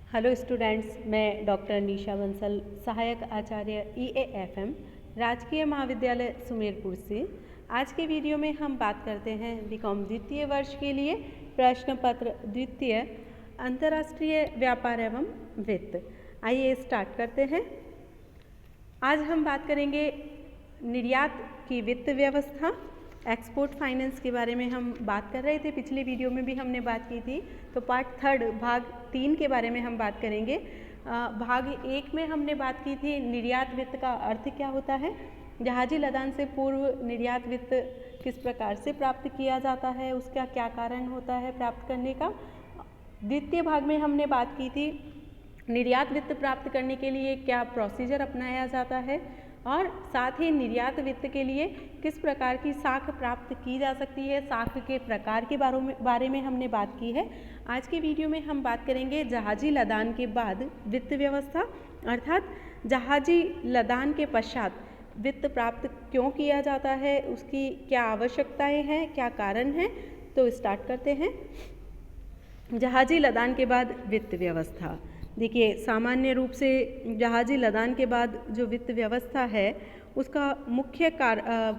Hello students, मैं doctor निशा बंसल, सहायक आचार्य EAFM राजकीय महाविद्यालय सुमेरपुर से। आज के वीडियो में हम बात करते हैं बीकॉम द्वितीय वर्ष के लिए प्रश्न पत्र द्वितीय अंतर्राष्ट्रीय व्यापार एवं वित्त। आइए स्टार्ट करते हैं। आज हम बात करेंगे निर्यात की वित्त व्यवस्था, एक्सपोर्ट फाइनेंस के बारे में हम बात कर रहे थे। पिछले वीडियो में भी हमने बात की थी, तो पार्ट 3 भाग 3 के बारे में हम बात करेंगे। भाग 1 में हमने बात की थी निर्यात वित्त का अर्थ क्या होता है, जहाजी लदान से पूर्व निर्यात वित्त किस प्रकार से प्राप्त किया जाता है, उसका क्या कारण होता है प्राप्त करने का। द्वितीय भाग में हमने बात की थी निर्यात वित्त प्राप्त करने के लिए क्या प्रोसीजर अपनाया जाता है, और साथ ही निर्यात वित्त के लिए किस प्रकार की साख प्राप्त की जा सकती है, साख के प्रकार के बारे में हमने बात की है। आज के वीडियो में हम बात करेंगे जहाजी लदान के बाद वित्त व्यवस्था, अर्थात जहाजी लदान के पश्चात वित्त प्राप्त क्यों किया जाता है, उसकी क्या आवश्यकताएं हैं, क्या कारण हैं। तो स्टार्ट करते हैं। जहाजी लदान के बाद वित्त व्यवस्था। देखिए, सामान्य रूप से जहाजी लदान के बाद जो वित्त व्यवस्था है उसका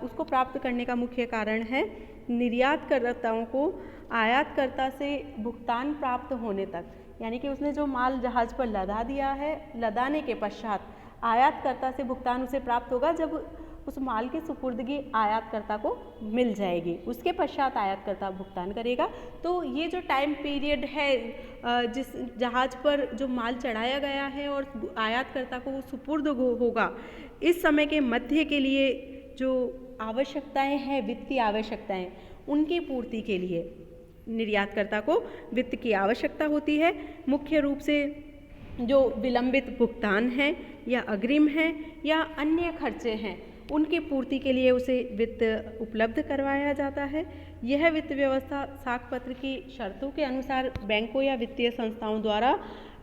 उसको प्राप्त करने का मुख्य कारण है निर्यातकर्ताओं को आयातकर्ता से भुगतान प्राप्त होने तक, यानी कि उसने जो माल जहाज पर लदा दिया है, लदाने के पश्चात आयातकर्ता से भुगतान उसे प्राप्त होगा जब उस माल की सुपुर्दगी आयातकर्ता को मिल जाएगी, उसके पश्चात आयातकर्ता भुगतान करेगा। तो ये जो टाइम पीरियड है जिस जहाज पर जो माल चढ़ाया गया है और आयातकर्ता को वो सुपुर्द होगा, इस समय के मध्य के लिए जो आवश्यकताएं हैं, वित्तीय आवश्यकताएं, उनकी पूर्ति के लिए निर्यातकर्ता को वित्त की आवश्यकता होती है। मुख्य रूप से जो विलंबित भुगतान हैं या अग्रिम हैं या अन्य खर्चे हैं, उनकी पूर्ति के लिए उसे वित्त उपलब्ध करवाया जाता है। यह वित्त व्यवस्था साख पत्र की शर्तों के अनुसार बैंकों या वित्तीय संस्थाओं द्वारा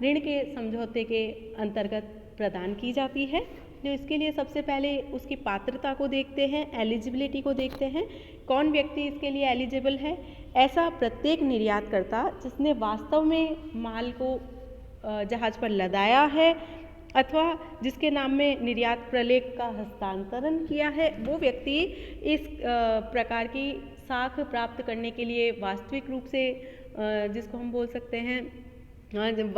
ऋण के समझौते के अंतर्गत प्रदान की जाती है। तो इसके लिए सबसे पहले उसकी पात्रता को देखते हैं, एलिजिबिलिटी को देखते हैं, कौन व्यक्ति इसके लिए एलिजिबल है। ऐसा प्रत्येक निर्यातकर्ता जिसने वास्तव में माल को जहाज पर लदाया है अथवा जिसके नाम में निर्यात प्रलेख का हस्तांतरण किया है, वो व्यक्ति इस प्रकार की साख प्राप्त करने के लिए वास्तविक रूप से जिसको हम बोल सकते हैं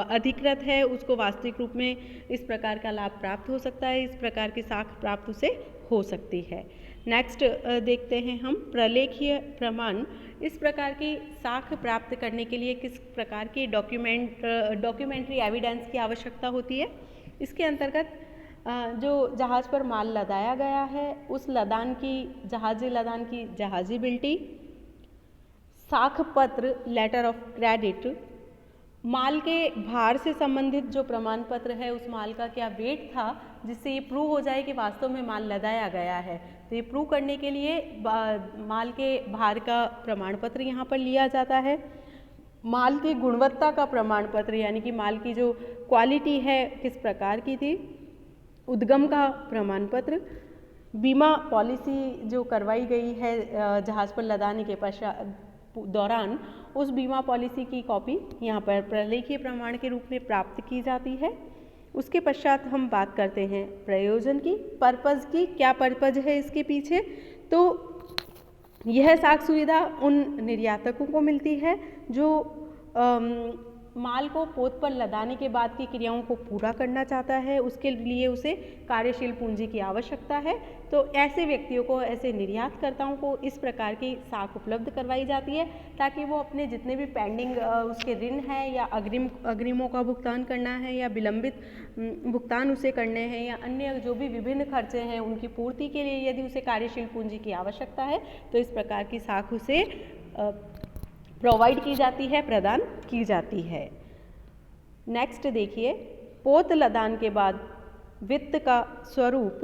अधिकृत है, उसको वास्तविक रूप में इस प्रकार का लाभ प्राप्त हो सकता है, इस प्रकार की साख प्राप्त उसे हो सकती है। नेक्स्ट देखते हैं हम प्रलेखीय प्रमाण। इस प्रकार की साख प्राप्त करने के लिए किस प्रकार की डॉक्यूमेंट्री एविडेंस की आवश्यकता होती है। इसके अंतर्गत जो जहाज पर माल लदाया गया है, उस लदान की जहाजी लदान की जहाजीबिलिटी, साख पत्र लेटर ऑफ क्रेडिट, माल के भार से संबंधित जो प्रमाण पत्र है, उस माल का क्या वेट था जिससे ये प्रूव हो जाए कि वास्तव में माल लदाया गया है। तो ये प्रूव करने के लिए माल के भार का प्रमाण पत्र यहाँ पर लिया जाता है। माल की गुणवत्ता का प्रमाण पत्र, यानी कि माल की जो क्वालिटी है किस प्रकार की थी, उद्गम का प्रमाण पत्र, बीमा पॉलिसी जो करवाई गई है जहाज पर लदाने के दौरान, उस बीमा पॉलिसी की कॉपी यहाँ पर प्रलेखीय प्रमाण के रूप में प्राप्त की जाती है। उसके पश्चात हम बात करते हैं प्रयोजन की, पर्पज़ की, क्या पर्पज़ है इसके पीछे। तो यह साख सुविधा उन निर्यातकों को मिलती है जो माल को पोत पर लदाने के बाद की क्रियाओं को पूरा करना चाहता है, उसके लिए उसे कार्यशील पूंजी की आवश्यकता है। तो ऐसे व्यक्तियों को, ऐसे निर्यातकर्ताओं को इस प्रकार की साख उपलब्ध करवाई जाती है ताकि वो अपने जितने भी पेंडिंग उसके ऋण हैं या अग्रिमों का भुगतान करना है या विलंबित भुगतान उसे करने हैं या अन्य जो भी विभिन्न खर्चे हैं, उनकी पूर्ति के लिए यदि उसे कार्यशील पूंजी की आवश्यकता है तो इस प्रकार की साख उसे प्रोवाइड की जाती है, प्रदान की जाती है। नेक्स्ट देखिए, पोत लदान के बाद वित्त का स्वरूप,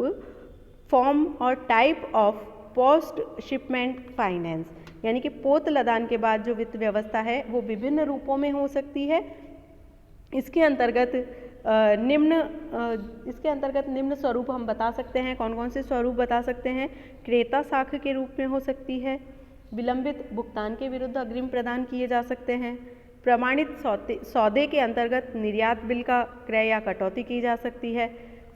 फॉर्म और type of post shipment finance, यानी कि पोत लदान के बाद जो वित्त व्यवस्था है वो विभिन्न रूपों में हो सकती है। इसके अंतर्गत निम्न स्वरूप हम बता सकते हैं। कौन कौन से स्वरूप बता सकते हैं? क्रेता साख के रूप में हो सकती है, विलंबित भुगतान के विरुद्ध अग्रिम प्रदान किए जा सकते हैं, प्रमाणित सौदे के अंतर्गत निर्यात बिल का क्रय या कटौती की जा सकती है।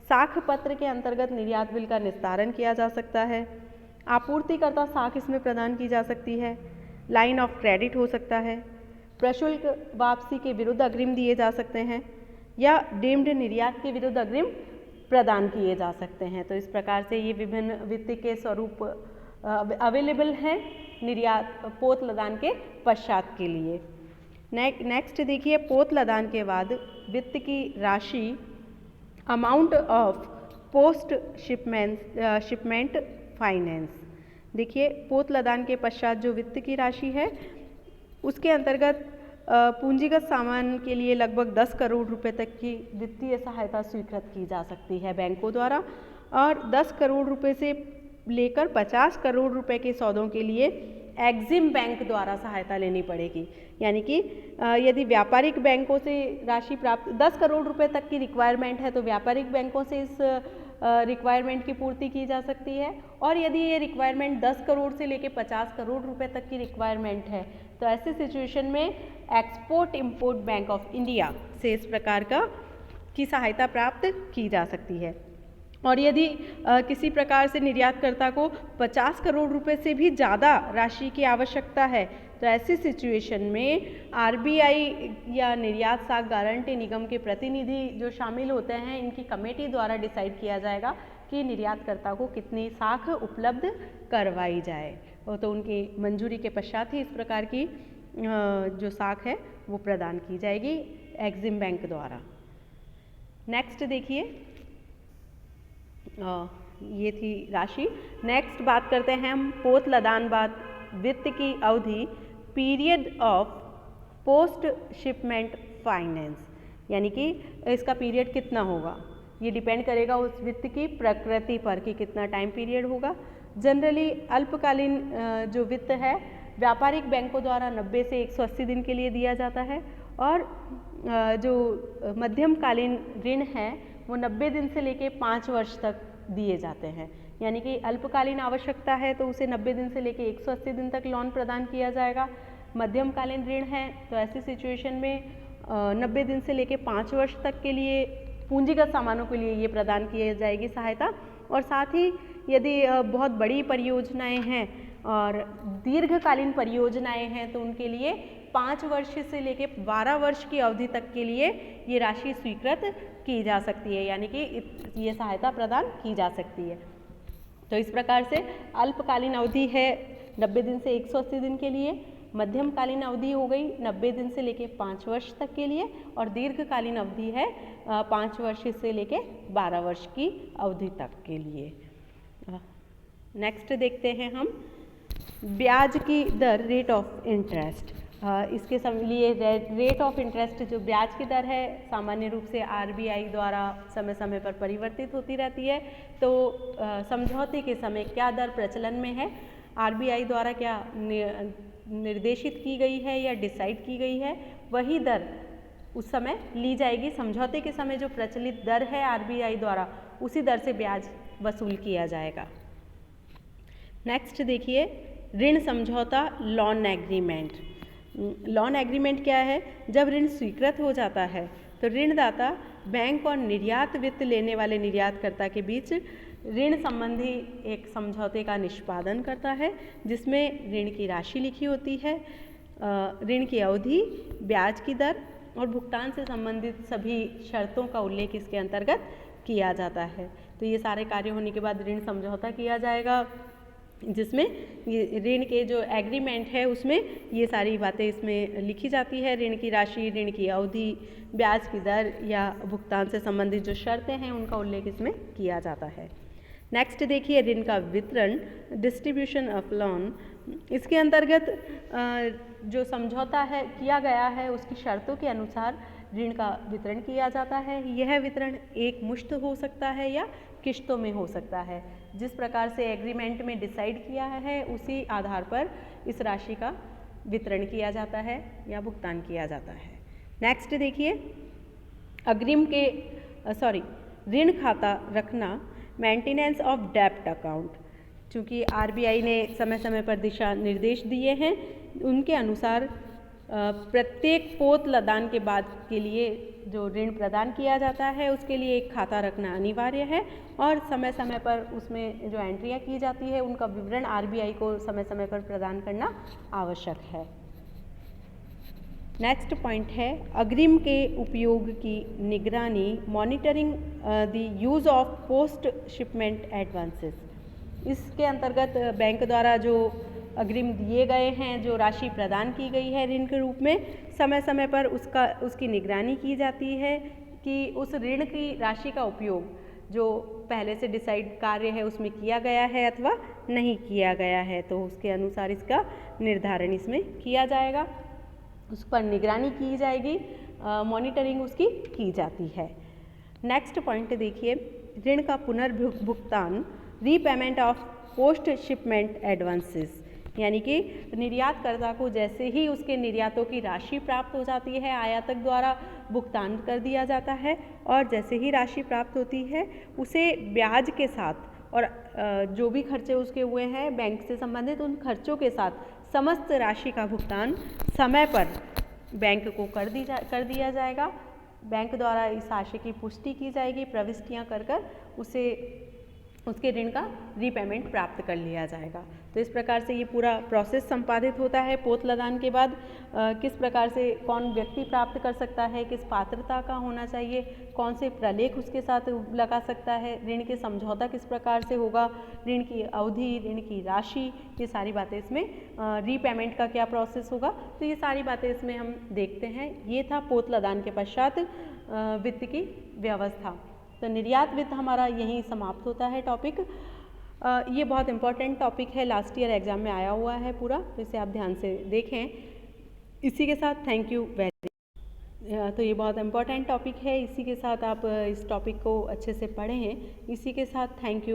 साख पत्र के अंतर्गत निर्यात बिल का निस्तारण किया जा सकता है। आपूर्तिकर्ता साख इसमें प्रदान की जा सकती है। लाइन ऑफ क्रेडिट हो सकता है। प्रशुल्क वापसी के विरुद्ध अग्रिम दिए जा सकते हैं या डीम्ड निर्यात के विरुद्ध अग्रिम प्रदान किए जा सकते हैं। तो इस प्रकार से ये विभिन्न वित्त के स्वरूप अवेलेबल हैं निर्यात पोत लदान के पश्चात के लिए। नेक्स्ट देखिए, पोत लदान के बाद वित्त की राशि amount of post shipment finance. देखिए, पोत लदान के पश्चात जो वित्त की राशि है उसके अंतर्गत पूंजीगत सामान के लिए लगभग 10 करोड़ रुपए तक की वित्तीय सहायता स्वीकृत की जा सकती है बैंकों द्वारा, और 10 करोड़ रुपए से लेकर 50 करोड़ रुपए के सौदों के लिए एग्जिम बैंक द्वारा सहायता लेनी पड़ेगी। यानी कि यदि व्यापारिक बैंकों से राशि प्राप्त 10 करोड़ रुपए तक की रिक्वायरमेंट है तो व्यापारिक बैंकों से इस रिक्वायरमेंट की पूर्ति की जा सकती है, और यदि ये रिक्वायरमेंट 10 करोड़ से लेकर 50 करोड़ रुपए तक की रिक्वायरमेंट है तो ऐसी सिचुएशन में export import bank of India से इस प्रकार की सहायता प्राप्त की जा सकती है। और यदि किसी प्रकार से निर्यातकर्ता को 50 करोड़ रुपए से भी ज़्यादा राशि की आवश्यकता है तो ऐसी सिचुएशन में आरबीआई या निर्यात साख गारंटी निगम के प्रतिनिधि जो शामिल होते हैं इनकी कमेटी द्वारा डिसाइड किया जाएगा कि निर्यातकर्ता को कितनी साख उपलब्ध करवाई जाए, तो उनकी मंजूरी के पश्चात ही इस प्रकार की जो साख है वो प्रदान की जाएगी एग्जिम बैंक द्वारा। नेक्स्ट देखिए, ये थी राशि। नेक्स्ट बात करते हैं हम पोत लदान बाद वित्त की अवधि period of post shipment finance, यानी कि इसका पीरियड कितना होगा ये डिपेंड करेगा उस वित्त की प्रकृति पर कि कितना टाइम पीरियड होगा। जनरली अल्पकालीन जो वित्त है व्यापारिक बैंकों द्वारा 90 से 180 दिन के लिए दिया जाता है, और जो मध्यमकालीन ऋण है वो 90 दिन से लेके 5 वर्ष तक दिए जाते हैं। यानी कि अल्पकालीन आवश्यकता है तो उसे 90 दिन से लेके 180 दिन तक लोन प्रदान किया जाएगा। मध्यमकालीन ऋण है तो ऐसी सिचुएशन में 90 दिन से लेके 5 वर्ष तक के लिए पूंजीगत सामानों के लिए ये प्रदान की जाएगी सहायता। और साथ ही यदि बहुत बड़ी परियोजनाएं हैं और दीर्घकालीन परियोजनाएं हैं तो उनके लिए 5 वर्ष से लेके 12 वर्ष की अवधि तक के लिए ये राशि स्वीकृत की जा सकती है, यानी कि ये सहायता प्रदान की जा सकती है। तो इस प्रकार से अल्पकालीन अवधि है 90 दिन से 180 दिन के लिए, मध्यमकालीन अवधि हो गई 90 दिन से लेके 5 वर्ष तक के लिए, और दीर्घकालीन अवधि है 5 वर्ष से लेके 12 वर्ष की अवधि तक के लिए। नेक्स्ट देखते हैं हम ब्याज की दर, रेट ऑफ इंटरेस्ट। इसके लिए रेट ऑफ इंटरेस्ट जो ब्याज की दर है सामान्य रूप से आरबीआई द्वारा समय समय पर परिवर्तित होती रहती है। तो समझौते के समय क्या दर प्रचलन में है, आरबीआई द्वारा क्या निर्देशित की गई है या डिसाइड की गई है, वही दर उस समय ली जाएगी। समझौते के समय जो प्रचलित दर है आरबीआई द्वारा उसी दर से ब्याज वसूल किया जाएगा। नेक्स्ट देखिए, ऋण समझौता, लोन एग्रीमेंट। लोन एग्रीमेंट क्या है? जब ऋण स्वीकृत हो जाता है तो ऋणदाता बैंक और निर्यात वित्त लेने वाले निर्यातकर्ता के बीच ऋण संबंधी एक समझौते का निष्पादन करता है, जिसमें ऋण की राशि लिखी होती है, ऋण की अवधि, ब्याज की दर और भुगतान से संबंधित सभी शर्तों का उल्लेख इसके अंतर्गत किया जाता है। तो ये सारे कार्य होने के बाद ऋण समझौता किया जाएगा, जिसमें ये ऋण के जो एग्रीमेंट है उसमें ये सारी बातें इसमें लिखी जाती है। ऋण की राशि, ऋण की अवधि, ब्याज की दर या भुगतान से संबंधित जो शर्तें हैं उनका उल्लेख इसमें किया जाता है। नेक्स्ट देखिए, ऋण का वितरण, डिस्ट्रीब्यूशन ऑफ लोन। इसके अंतर्गत जो समझौता है किया गया है उसकी शर्तों के अनुसार ऋण का वितरण किया जाता है। यह वितरण एक मुश्त हो सकता है या किश्तों में हो सकता है। जिस प्रकार से एग्रीमेंट में डिसाइड किया है उसी आधार पर इस राशि का वितरण किया जाता है या भुगतान किया जाता है। नेक्स्ट देखिए, अग्रिम के ऋण खाता रखना, मेंटेनेंस ऑफ डेब्ट अकाउंट। चूँकि आरबीआई ने समय समय पर दिशा निर्देश दिए हैं, उनके अनुसार प्रत्येक पोत लदान के बाद के लिए जो ऋण प्रदान किया जाता है उसके लिए एक खाता रखना अनिवार्य है और समय समय पर उसमें जो एंट्रियाँ की जाती है उनका विवरण आरबीआई को समय समय पर प्रदान करना आवश्यक है। नेक्स्ट पॉइंट है अग्रिम के उपयोग की निगरानी, monitoring the use of post shipment advances. इसके अंतर्गत बैंक द्वारा जो अग्रिम दिए गए हैं, जो राशि प्रदान की गई है ऋण के रूप में, समय समय पर उसकी निगरानी की जाती है कि उस ऋण की राशि का उपयोग जो पहले से डिसाइड कार्य है उसमें किया गया है अथवा नहीं किया गया है, तो उसके अनुसार इसका निर्धारण इसमें किया जाएगा, उस पर निगरानी की जाएगी, मॉनिटरिंग उसकी की जाती है। नेक्स्ट पॉइंट देखिए, ऋण का पुनर्भुगतान, repayment of post shipment advances, यानी कि निर्यातकर्ता को जैसे ही उसके निर्यातों की राशि प्राप्त हो जाती है आयातक द्वारा भुगतान कर दिया जाता है और जैसे ही राशि प्राप्त होती है उसे ब्याज के साथ और जो भी खर्चे उसके हुए हैं बैंक से संबंधित उन खर्चों के साथ समस्त राशि का भुगतान समय पर बैंक को कर दिया जाएगा। बैंक द्वारा इस आशय की पुष्टि की जाएगी, प्रविष्टियां कर उसे उसके ऋण का रीपेमेंट प्राप्त कर लिया जाएगा। तो इस प्रकार से ये पूरा प्रोसेस संपादित होता है। पोत लदान के बाद किस प्रकार से कौन व्यक्ति प्राप्त कर सकता है, किस पात्रता का होना चाहिए, कौन से प्रलेख उसके साथ लगा सकता है, ऋण के समझौता किस प्रकार से होगा, ऋण की अवधि, ऋण की राशि, ये सारी बातें इसमें, रीपेमेंट का क्या प्रोसेस होगा, तो ये सारी बातें इसमें हम देखते हैं। ये था पोत लदान के पश्चात वित्त की व्यवस्था। तो निर्यात वित्त हमारा यहीं समाप्त होता है टॉपिक। ये बहुत इंपॉर्टेंट टॉपिक है, लास्ट ईयर एग्जाम में आया हुआ है पूरा, तो इसे आप ध्यान से देखें। इसी के साथ थैंक यू वेरी, तो ये बहुत इंपॉर्टेंट टॉपिक है, इसी के साथ आप इस टॉपिक को अच्छे से पढ़ें। इसी के साथ थैंक यू।